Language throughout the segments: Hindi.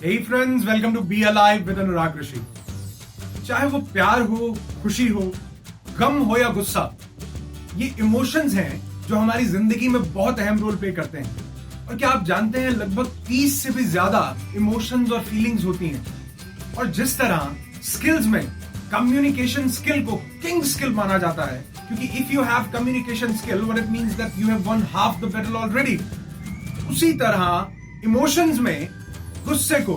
Hey friends, welcome to Be Alive with अनुराग ऋषि। चाहे वो प्यार हो, खुशी हो, गम हो या गुस्सा, ये इमोशंस हैं जो हमारी जिंदगी में बहुत अहम रोल प्ले करते हैं। और क्या आप जानते हैं लगभग 30 से भी ज्यादा इमोशंस और फीलिंग्स होती हैं। और जिस तरह स्किल्स में कम्युनिकेशन स्किल को किंग स्किल माना जाता है, क्योंकि if you have communication skill what it means that you have one half the battle already. उसी तरह इमोशंस में गुस्से को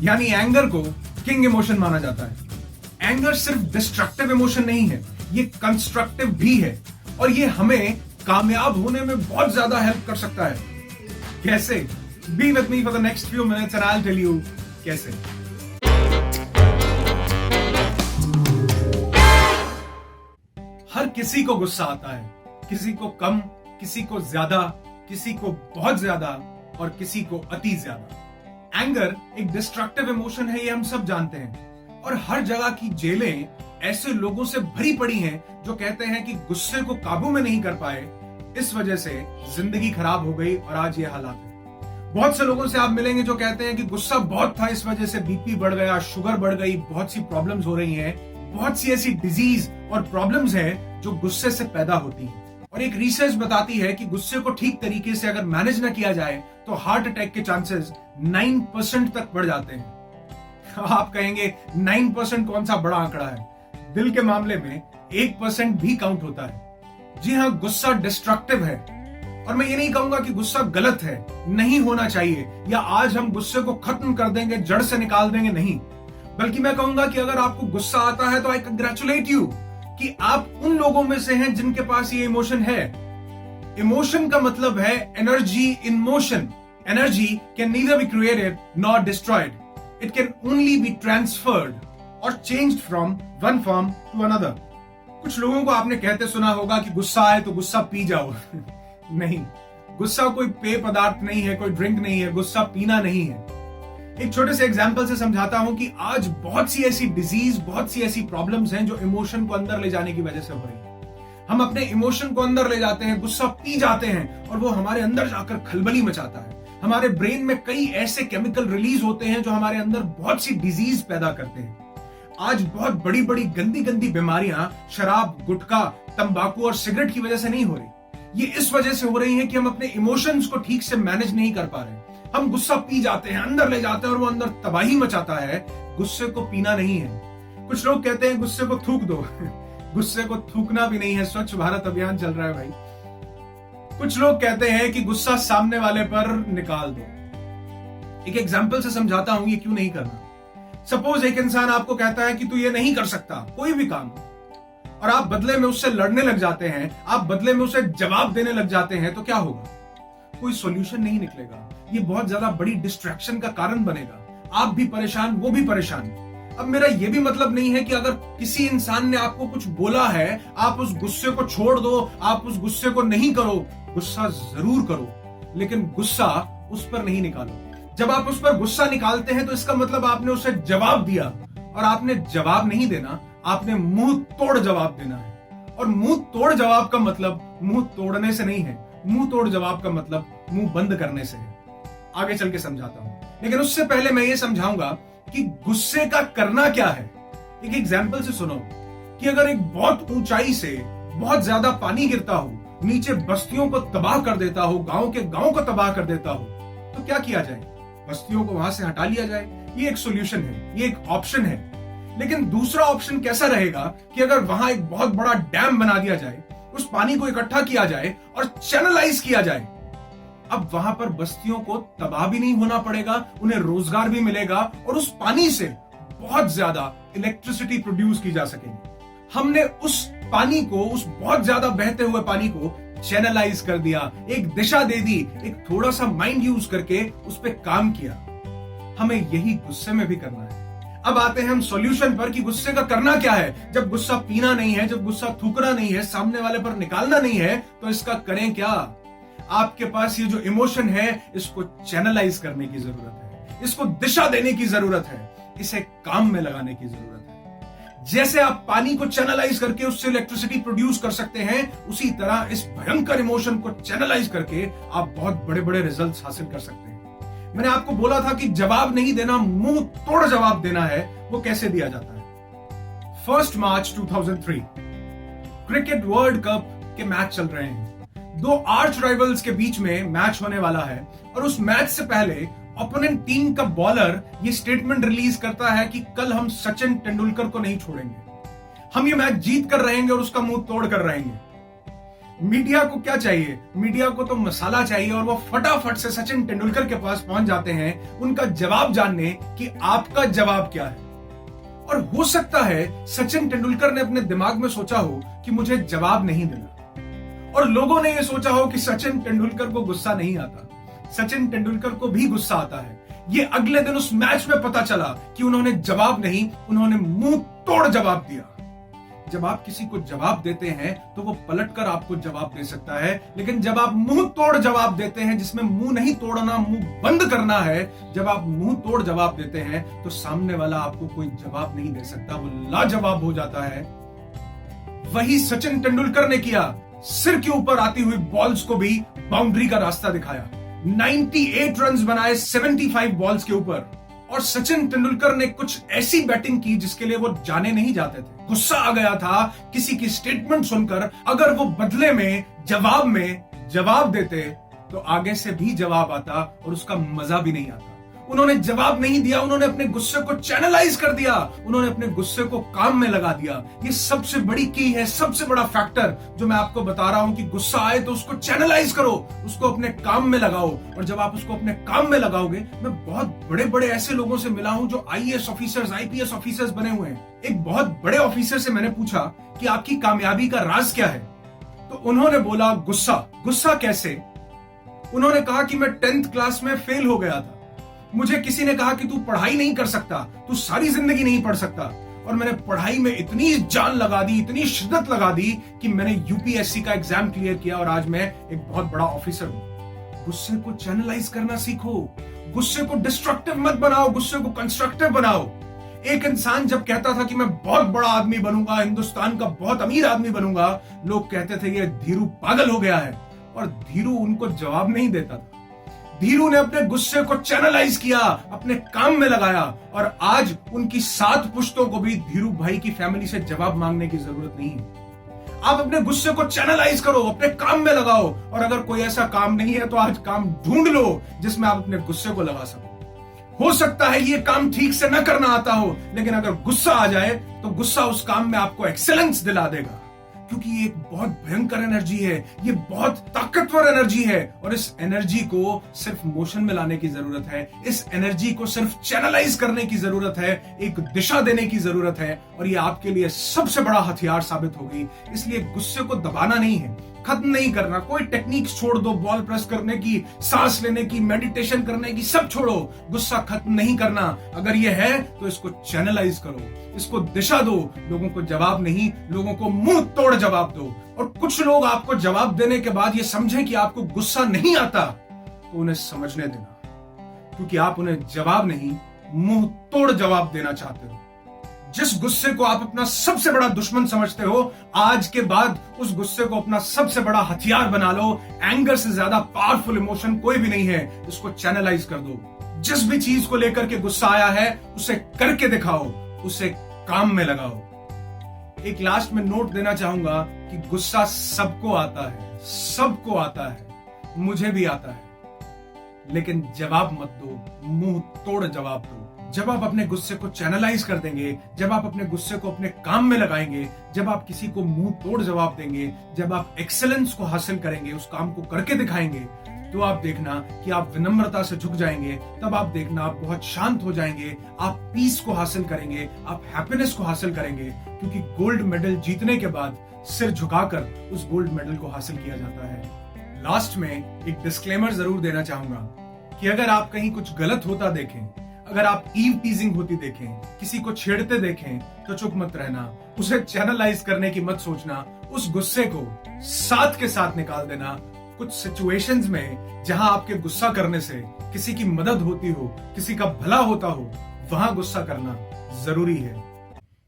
यानी एंगर को किंग इमोशन माना जाता है। एंगर सिर्फ डिस्ट्रक्टिव इमोशन नहीं है, ये कंस्ट्रक्टिव भी है और ये हमें कामयाब होने में बहुत ज्यादा हेल्प कर सकता है। कैसे? Be with me for the next few minutes and I will tell you कैसे। हर किसी को गुस्सा आता है, किसी को कम, किसी को ज्यादा, किसी को बहुत ज्यादा और किसी को अति ज्यादा। एंगर एक डिस्ट्रक्टिव इमोशन है, ये हम सब जानते हैं। और हर जगह की जेलें ऐसे लोगों से भरी पड़ी हैं जो कहते हैं कि गुस्से को काबू में नहीं कर पाए, इस वजह से जिंदगी खराब हो गई और आज ये हालात है। बहुत से लोगों से आप मिलेंगे जो कहते हैं कि गुस्सा बहुत था, इस वजह से बीपी बढ़ गया, शुगर बढ़ गई, बहुत सी प्रॉब्लम्स हो रही हैं। बहुत सी ऐसी डिजीज और प्रॉब्लम्स हैं जो गुस्से से पैदा होती हैं। और एक रिसर्च बताती है कि गुस्से को ठीक तरीके से अगर मैनेज न किया जाए तो हार्ट अटैक के चांसेस 9% तक बढ़ जाते हैं। आप कहेंगे 9% कौन सा बड़ा आंकड़ा है? दिल के मामले में 1% भी काउंट होता है। जी हां, गुस्सा डिस्ट्रक्टिव है। और मैं ये नहीं कहूंगा कि गुस्सा गलत है, नहीं होना चाहिए, या आज हम गुस्से को खत्म कर देंगे, जड़ से निकाल देंगे, नहीं। बल्कि मैं कहूंगा कि अगर आपको गुस्सा आता है तो आई कंग्रेचुलेट यू कि आप उन लोगों में से हैं जिनके पास ये इमोशन है। इमोशन का मतलब है energy in motion. Energy can neither be created nor destroyed, it can only be transferred और changed from one form to another. कुछ लोगों को आपने कहते सुना होगा कि गुस्सा आए तो गुस्सा पी जाओ। नहीं, गुस्सा कोई पेय पदार्थ नहीं है, कोई ड्रिंक नहीं है, गुस्सा पीना नहीं है। एक छोटे से एग्जाम्पल से समझाता हूं कि आज बहुत सी ऐसी डिजीज, बहुत सी ऐसी प्रॉब्लम्स हैं जो इमोशन को अंदर ले जाने की वजह से हो रही है। हम अपने इमोशन को अंदर ले जाते हैं, गुस्सा पी जाते हैं और वो हमारे अंदर जाकर खलबली मचाता है। हमारे ब्रेन में कई ऐसे केमिकल रिलीज होते हैं जो हमारे अंदर बहुत सी डिजीज पैदा करते हैं। आज बहुत बड़ी बड़ी गंदी गंदी बीमारियां शराब, गुटखा, तंबाकू और सिगरेट की वजह से नहीं हो रही। ये इस वजह से हो रही है कि हम अपने इमोशंस को ठीक से मैनेज नहीं कर पा रहे। हम गुस्सा पी जाते हैं, अंदर ले जाते हैं और वो अंदर तबाही मचाता है। गुस्से को पीना नहीं है। कुछ लोग कहते हैं गुस्से को थूक दो। गुस्से को थूकना भी नहीं है, स्वच्छ भारत अभियान चल रहा है भाई। कुछ लोग कहते हैं कि गुस्सा सामने वाले पर निकाल दो। एक एग्जाम्पल से समझाता हूं ये क्यों नहीं करना। सपोज एक इंसान आपको कहता है कि तू ये नहीं कर सकता कोई भी काम, और आप बदले में उससे लड़ने लग जाते हैं, आप बदले में उसे जवाब देने लग जाते हैं, तो क्या होगा? कोई सॉल्यूशन नहीं निकलेगा। ये बहुत ज्यादा बड़ी डिस्ट्रैक्शन का कारण बनेगा। आप भी परेशान, वो भी परेशान। अब मेरा ये भी मतलब नहीं है कि अगर किसी इंसान ने आपको कुछ बोला है आप उस गुस्से को छोड़ दो, आप उस गुस्से को नहीं करो। गुस्सा जरूर करो, लेकिन गुस्सा उस पर नहीं निकालो। जब आप उस पर गुस्सा निकालते हैं तो इसका मतलब आपने उसे जवाब दिया, और आपने जवाब नहीं देना, आपने मुंह तोड़ जवाब देना है। और मुंह तोड़ जवाब का मतलब मुंह तोड़ने से नहीं है, मुंह तोड़ जवाब का मतलब मुंह बंद करने से है। आगे चल के समझाता हूं, लेकिन उससे पहले मैं ये समझाऊंगा कि गुस्से का करना क्या है। एक एग्जाम्पल से सुनो कि अगर एक बहुत ऊंचाई से बहुत ज्यादा पानी गिरता हो, नीचे बस्तियों को तबाह कर देता हो, गांव के गांव को तबाह कर देता हो, तो क्या किया जाए? बस्तियों को वहां से हटा लिया जाए। ये एक सोल्यूशन है, ये एक ऑप्शन है। लेकिन दूसरा ऑप्शन कैसा रहेगा कि अगर वहां एक बहुत बड़ा डैम बना दिया जाए, उस पानी को इकट्ठा किया जाए और चैनलाइज किया जाए। अब वहां पर बस्तियों को तबाह भी नहीं होना पड़ेगा, उन्हें रोजगार भी मिलेगा और उस पानी से बहुत ज्यादा इलेक्ट्रिसिटी प्रोड्यूस की जा सकेगी। हमने उस पानी को, उस बहुत ज्यादा बहते हुए पानी को चैनलाइज कर दिया, एक दिशा दे दी, एक थोड़ा सा माइंड यूज करके उस पर काम किया। हमें यही गुस्से में भी करना है। अब आते हैं हम सॉल्यूशन पर कि गुस्से का करना क्या है। जब गुस्सा पीना नहीं है, जब गुस्सा थूकना नहीं है, सामने वाले पर निकालना नहीं है, तो इसका करें क्या? आपके पास ये जो इमोशन है इसको चैनलाइज करने की जरूरत है, इसको दिशा देने की जरूरत है, इसे काम में लगाने की जरूरत है। जैसे आप पानी को चैनलाइज करके उससे इलेक्ट्रिसिटी प्रोड्यूस कर सकते हैं, उसी तरह इस भयंकर इमोशन को चैनलाइज करके आप बहुत बड़े बड़े रिजल्ट्स हासिल कर सकते हैं। मैंने आपको बोला था कि जवाब नहीं देना, मुंह तोड़ जवाब देना है। वो कैसे दिया जाता है? 1 मार्च 2003 क्रिकेट वर्ल्ड कप के मैच चल रहे हैं। दो आर्च राइवल्स के बीच में मैच होने वाला है और उस मैच से पहले ओपोनेंट टीम का बॉलर ये स्टेटमेंट रिलीज करता है कि कल हम सचिन तेंदुलकर को नहीं छोड़ेंगे, हम ये मैच जीत कर रहेंगे और उसका मुंह तोड़ कर रहेंगे। मीडिया को क्या चाहिए? मीडिया को तो मसाला चाहिए और वो फटाफट से सचिन तेंदुलकर के पास पहुंच जाते हैं उनका जवाब जानने कि आपका जवाब क्या है। और हो सकता है सचिन तेंदुलकर ने अपने दिमाग में सोचा हो कि मुझे जवाब नहीं देना, और लोगों ने यह सोचा हो कि सचिन तेंदुलकर को गुस्सा नहीं आता। सचिन तेंदुलकर को भी गुस्सा आता है। ये अगले दिन उस मैच में पता चला कि उन्होंने जवाब नहीं, उन्होंने मुंह तोड़ जवाब दिया। जब आप किसी को जवाब देते हैं तो वो पलटकर आपको जवाब दे सकता है, लेकिन जब आप मुंह तोड़ जवाब देते हैं जिसमें मुंह नहीं तोड़ना, मुंह बंद करना है, जब आप मुंह तोड़ जवाब देते हैं तो सामने वाला आपको कोई जवाब नहीं दे सकता, वो लाजवाब हो जाता है। वही सचिन तेंदुलकर ने किया। सिर के ऊपर आती हुई बॉल्स को भी बाउंड्री का रास्ता दिखाया। 98 रन्स बनाए 75 बॉल्स के ऊपर। और सचिन तेंदुलकर ने कुछ ऐसी बैटिंग की जिसके लिए वो जाने नहीं जाते थे। गुस्सा आ गया था किसी की स्टेटमेंट सुनकर। अगर वो बदले में जवाब देते तो आगे से भी जवाब आता और उसका मजा भी नहीं आता। उन्होंने जवाब नहीं दिया, उन्होंने अपने गुस्से को चैनलाइज कर दिया, उन्होंने अपने गुस्से को काम में लगा दिया। ये सबसे बड़ी की है, सबसे बड़ा फैक्टर जो मैं आपको बता रहा हूं कि गुस्सा आए तो उसको चैनलाइज करो, उसको अपने काम में लगाओ। और जब आप उसको अपने काम में लगाओगे, मैं बहुत बड़े बड़े ऐसे लोगों से मिला हूं जो आईएएस ऑफिसर्स, आईपीएस ऑफिसर्स बने हुए हैं। एक बहुत बड़े ऑफिसर से मैंने पूछा कि आपकी कामयाबी का राज क्या है, तो उन्होंने बोला गुस्सा। गुस्सा कैसे? उन्होंने कहा कि मैं 10th क्लास में फेल हो गया था। मुझे किसी ने कहा कि तू पढ़ाई नहीं कर सकता, तू सारी जिंदगी नहीं पढ़ सकता, और मैंने पढ़ाई में इतनी जान लगा दी, इतनी शिद्दत लगा दी कि मैंने यूपीएससी का एग्जाम क्लियर किया और आज मैं एक बहुत बड़ा ऑफिसर हूं। गुस्से को चैनलाइज करना सीखो। गुस्से को डिस्ट्रक्टिव मत बनाओ, गुस्से को कंस्ट्रक्टिव बनाओ। एक इंसान जब कहता था कि मैं बहुत बड़ा आदमी बनूंगा, हिंदुस्तान का बहुत अमीर आदमी बनूंगा, लोग कहते थे ये धीरू पागल हो गया है, और धीरू उनको जवाब नहीं देता था। धीरू ने अपने गुस्से को चैनलाइज किया, अपने काम में लगाया, और आज उनकी 7 पुश्तों को भी धीरू भाई की फैमिली से जवाब मांगने की जरूरत नहीं है। आप अपने गुस्से को चैनलाइज करो, अपने काम में लगाओ, और अगर कोई ऐसा काम नहीं है तो आज काम ढूंढ लो जिसमें आप अपने गुस्से को लगा सको। हो सकता है ये काम ठीक से न करना आता हो, लेकिन अगर गुस्सा आ जाए तो गुस्सा उस काम में आपको एक्सेलेंस दिला देगा, क्योंकि ये एक बहुत भयंकर एनर्जी है, ये बहुत ताकतवर एनर्जी है, और इस एनर्जी को सिर्फ मोशन में लाने की जरूरत है, इस एनर्जी को सिर्फ चैनलाइज करने की जरूरत है, एक दिशा देने की जरूरत है, और ये आपके लिए सबसे बड़ा हथियार साबित होगी। इसलिए गुस्से को दबाना नहीं है, खत्म नहीं करना। कोई टेक्निक्स छोड़ दो, बॉल प्रेस करने की, सांस लेने की, मेडिटेशन करने की, सब छोड़ो। गुस्सा खत्म नहीं करना। अगर ये है तो इसको चैनलाइज करो, इसको दिशा दो। लोगों को जवाब नहीं, लोगों को मुंह तोड़ जवाब दो। और कुछ लोग आपको जवाब देने के बाद ये समझें कि आपको गुस्सा नहीं आता, तो उन्हें समझने देना, क्योंकि आप उन्हें जवाब नहीं, मुंह तोड़ जवाब देना चाहते हो। जिस गुस्से को आप अपना सबसे बड़ा दुश्मन समझते हो, आज के बाद उस गुस्से को अपना सबसे बड़ा हथियार बना लो। एंगर से ज्यादा पावरफुल इमोशन कोई भी नहीं है। इसको चैनलाइज कर दो। जिस भी चीज को लेकर के गुस्सा आया है उसे करके दिखाओ, उसे काम में लगाओ। एक लास्ट में नोट देना चाहूंगा कि गुस्सा सबको आता है, सबको आता है, मुझे भी आता है, लेकिन जवाब मत दो, मुंह तोड़ जवाब दो। जब आप अपने गुस्से को चैनलाइज कर देंगे, जब आप अपने गुस्से को अपने काम में लगाएंगे, जब आप किसी को मुंह तोड़ जवाब देंगे, जब आप एक्सेलेंस को हासिल करेंगे, उस काम को करके दिखाएंगे, तो आप देखना कि आप विनम्रता से झुक जाएंगे। तब आप देखना आप बहुत शांत हो जाएंगे, आप पीस को हासिल करेंगे, आप हैप्पीनेस को हासिल करेंगे, क्योंकि गोल्ड मेडल जीतने के बाद सिर झुकाकर उस गोल्ड मेडल को हासिल किया जाता है। लास्ट में एक डिस्क्लेमर जरूर देना चाहूंगा कि अगर आप कहीं कुछ गलत होता देखें, अगर आप ईव टीजिंग होती देखें, किसी को छेड़ते देखें, तो चुप मत रहना, उसे चैनलाइज करने की मत सोचना, उस गुस्से को साथ के साथ निकाल देना। कुछ सिचुएशंस में जहां आपके गुस्सा करने से किसी की मदद होती हो, किसी का भला होता हो, वहां गुस्सा करना जरूरी है।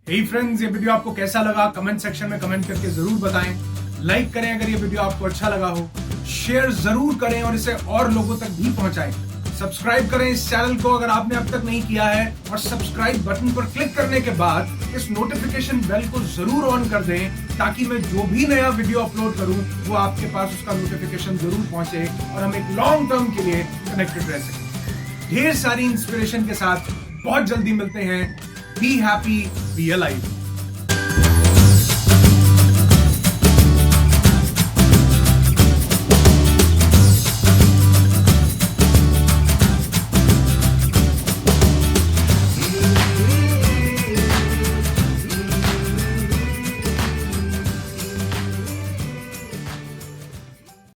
हे फ्रेंड्स, ये वीडियो आपको कैसा लगा कमेंट सेक्शन में कमेंट करके जरूर बताएं। लाइक करें अगर ये वीडियो आपको अच्छा लगा हो, शेयर जरूर करें और इसे और लोगों तक भी पहुंचाएं। सब्सक्राइब करें इस चैनल को अगर आपने अब तक नहीं किया है, और सब्सक्राइब बटन पर क्लिक करने के बाद इस नोटिफिकेशन बेल को जरूर ऑन कर दें, ताकि मैं जो भी नया वीडियो अपलोड करूं वो आपके पास उसका नोटिफिकेशन जरूर पहुंचे और हम एक लॉन्ग टर्म के लिए कनेक्टेड रह सकें। ढेर सारी इंस्पिरेशन के साथ बहुत जल्दी मिलते हैं। Be happy, be alive.